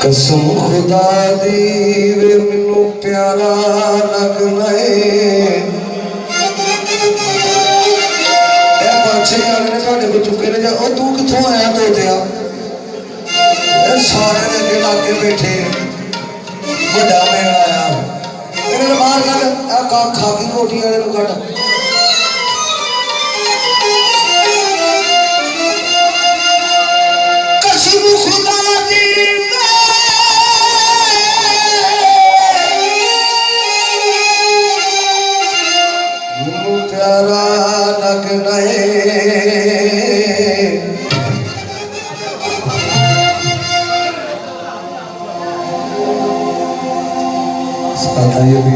कसम खुदा दी वे मैनू प्यारा लगना है। पांच छे जाने ने तुहाडे को चुके ने ओ तू कित्थों आया तोतिया सारे ने अगे लागे बैठे बड़ा मेल आया इन्हें बाहर कट खाकी कोठी वाले को कट कसम खुदा दी मैनू प्यारा लगना है। ये भी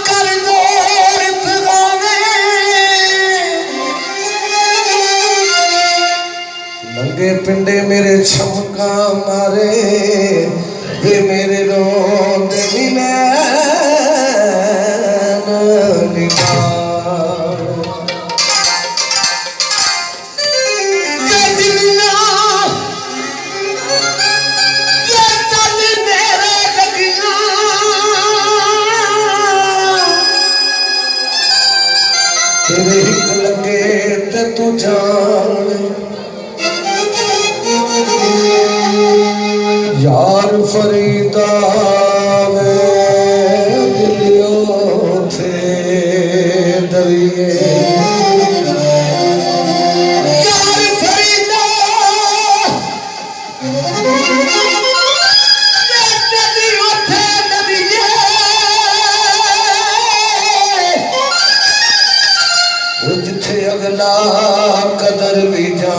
कर नंगे पिंडे मेरे छमका मारे वे मेरे रोंदे भी तेरे हिक लगे ते तू जान यार फरीदा वे दिलियों थे दरिए यार फरीदा दिलियों थे दरिए जिथे अगला कदर भी जा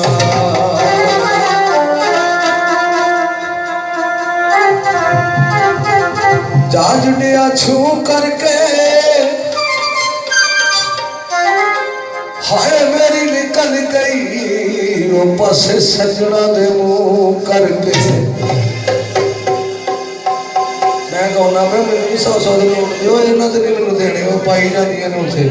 जुड़िया छू करके हाय मेरी निकल गई वो पासे सजना दे मुंह करके मैं कहना मैं मैनू 100 100 इन्होंने नहीं मैनू देने वो पाई जाती ने उसे